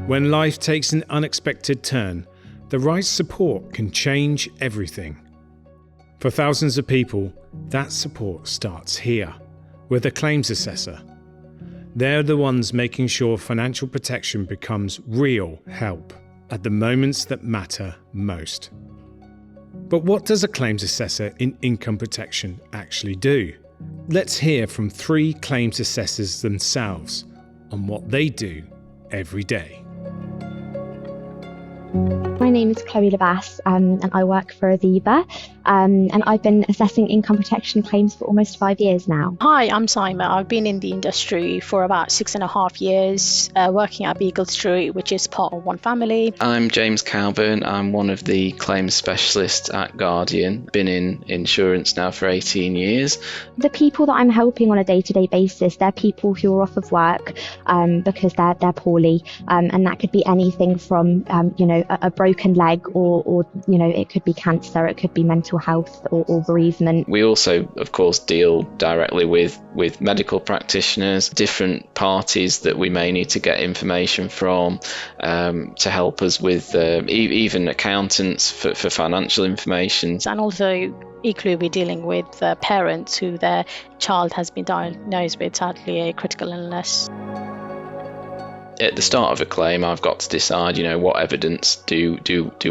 When life takes an unexpected turn, the right support can change everything. For thousands of people, that support starts here, with a claims assessor. They're the ones making sure financial protection becomes real help at the moments that matter most. But what does a claims assessor in income protection actually do? Let's hear from 3 claims assessors themselves on what they do every day. My name is Chloe Labas, and I work for Aviva, and I've been assessing income protection claims for almost 5 years now. Hi, I'm Simon. I've been in the industry for about 6.5 years, working at Beagle Street, which is part of One Family. I'm James Calburn. I'm one of the claims specialists at Guardian. Been in insurance now for 18 years. The people that I'm helping on a day-to-day basis, they're people who are off of work because they're poorly, and that could be anything from a broken leg or it could be cancer, it could be mental health or bereavement. We also, of course, deal directly with medical practitioners, different parties that we may need to get information from to help us with even accountants for financial information. And also equally we're dealing with parents who their child has been diagnosed with sadly a critical illness. At the start of a claim, I've got to decide, what evidence do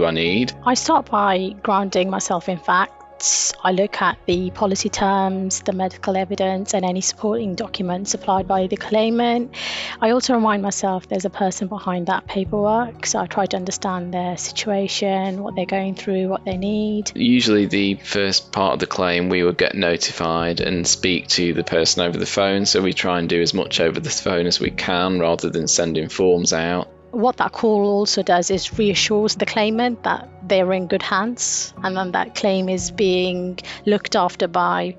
I need? I start by grounding myself in facts. I look at the policy terms, the medical evidence, and any supporting documents supplied by the claimant. I also remind myself there's a person behind that paperwork, so I try to understand their situation, what they're going through, what they need. Usually the first part of the claim, we would get notified and speak to the person over the phone, so we try and do as much over the phone as we can rather than sending forms out. What that call also does is reassures the claimant that they're in good hands, and then that claim is being looked after by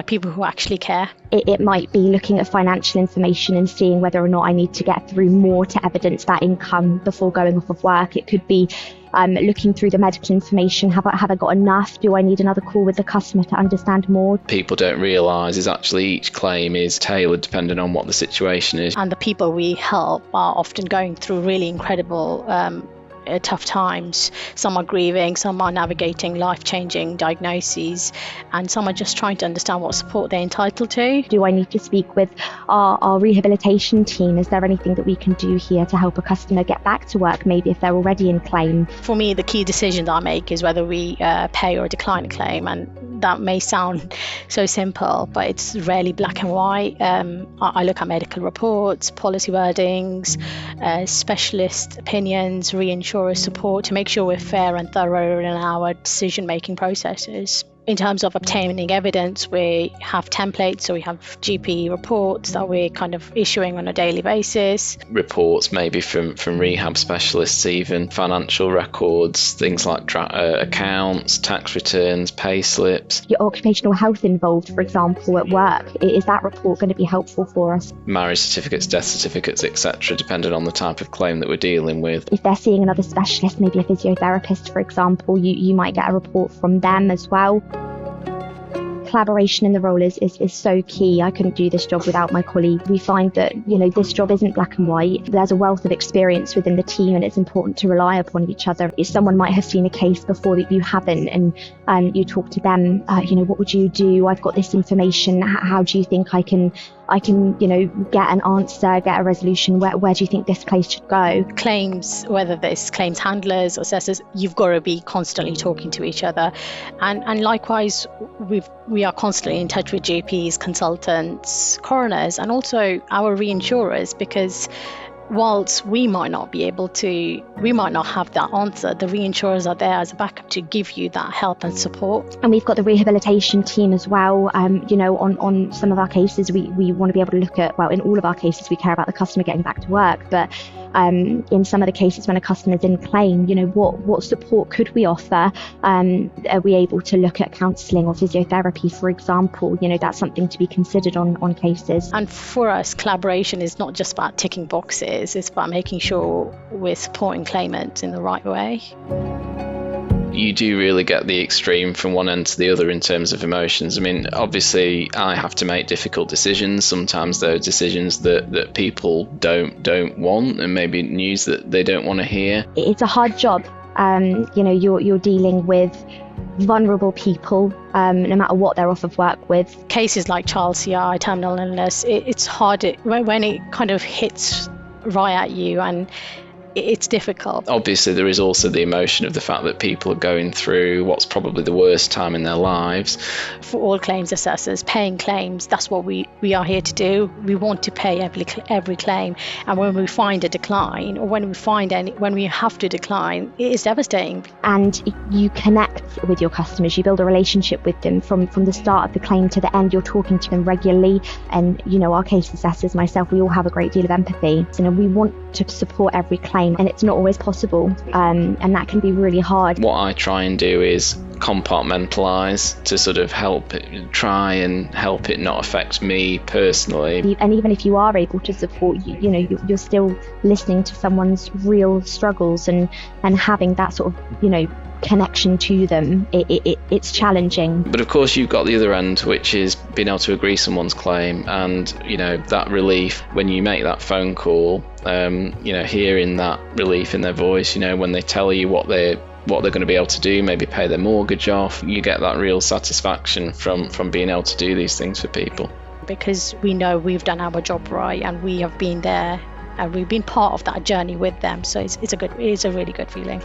people who actually care. It might be looking at financial information and seeing whether or not I need to get through more to evidence that income before going off of work. It could be looking through the medical information. Have I got enough? Do I need another call with the customer to understand more? People don't realise is actually each claim is tailored depending on what the situation is. And the people we help are often going through really incredible tough times. Some are grieving, some are navigating life-changing diagnoses, and some are just trying to understand what support they're entitled to. Do I need to speak with our rehabilitation team? Is there anything that we can do here to help a customer get back to work, maybe if they're already in claim? For me, the key decision that I make is whether we pay or decline a claim, and that may sound so simple, but it's rarely black and white. I look at medical reports, policy wordings, specialist opinions, reinsurance support to make sure we're fair and thorough in our decision-making processes. In terms of obtaining evidence, we have templates, so we have GP reports that we're kind of issuing on a daily basis. Reports maybe from rehab specialists, even financial records, things like accounts, tax returns, pay slips. Your occupational health involved, for example, at work, is that report going to be helpful for us? Marriage certificates, death certificates, etc., depending on the type of claim that we're dealing with. If they're seeing another specialist, maybe a physiotherapist, for example, you might get a report from them as well. Collaboration in the role is so key. I couldn't do this job without my colleague. We find that, this job isn't black and white. There's a wealth of experience within the team, and it's important to rely upon each other. If someone might have seen a case before that you haven't, and you talk to them, what would you do? I've got this information. How do you think I can get an answer, get a resolution? Where do you think this case should go? Claims, whether there's claims handlers or assessors, you've got to be constantly talking to each other. And likewise, we are constantly in touch with GPs, consultants, coroners, and also our reinsurers, because whilst we might not have that answer, the reinsurers are there as a backup to give you that help and support. And we've got the rehabilitation team as well. On some of our cases, we want to be able to look at, in all of our cases, we care about the customer getting back to work, but in some of the cases when a customer is in claim, what support could we offer? Are we able to look at counselling or physiotherapy, for example? That's something to be considered on cases. And for us, collaboration is not just about ticking boxes, it's about making sure we're supporting claimants in the right way. you do really get the extreme from one end to the other in terms of emotions. I mean, obviously I have to make difficult decisions. Sometimes there are decisions that people don't want, and maybe news that they don't want to hear. It's a hard job. You're dealing with vulnerable people, no matter what they're off of work with. Cases like child CI, terminal illness, it's hard when it kind of hits right at you, and it's difficult. Obviously, there is also the emotion of the fact that people are going through what's probably the worst time in their lives. For all claims assessors, paying claims, that's what we are here to do. We want to pay every claim, and when we find a decline, or when we have to decline, it is devastating. And you connect with your customers, you build a relationship with them from the start of the claim to the end. You're talking to them regularly, and our case assessors, myself, we all have a great deal of empathy. We want to support every claim, and it's not always possible, and that can be really hard. What I try and do is compartmentalize to sort of try and help it not affect me personally. And even if you are able to support, you're still listening to someone's real struggles and having that sort of connection to them. It's challenging. But of course, you've got the other end, which is being able to agree someone's claim, and that relief when you make that phone call, hearing that relief in their voice, when they tell you what they're going to be able to do, maybe pay their mortgage off. You get that real satisfaction from being able to do these things for people, because we know we've done our job right, and we have been there, and we've been part of that journey with them. So it's a really good feeling.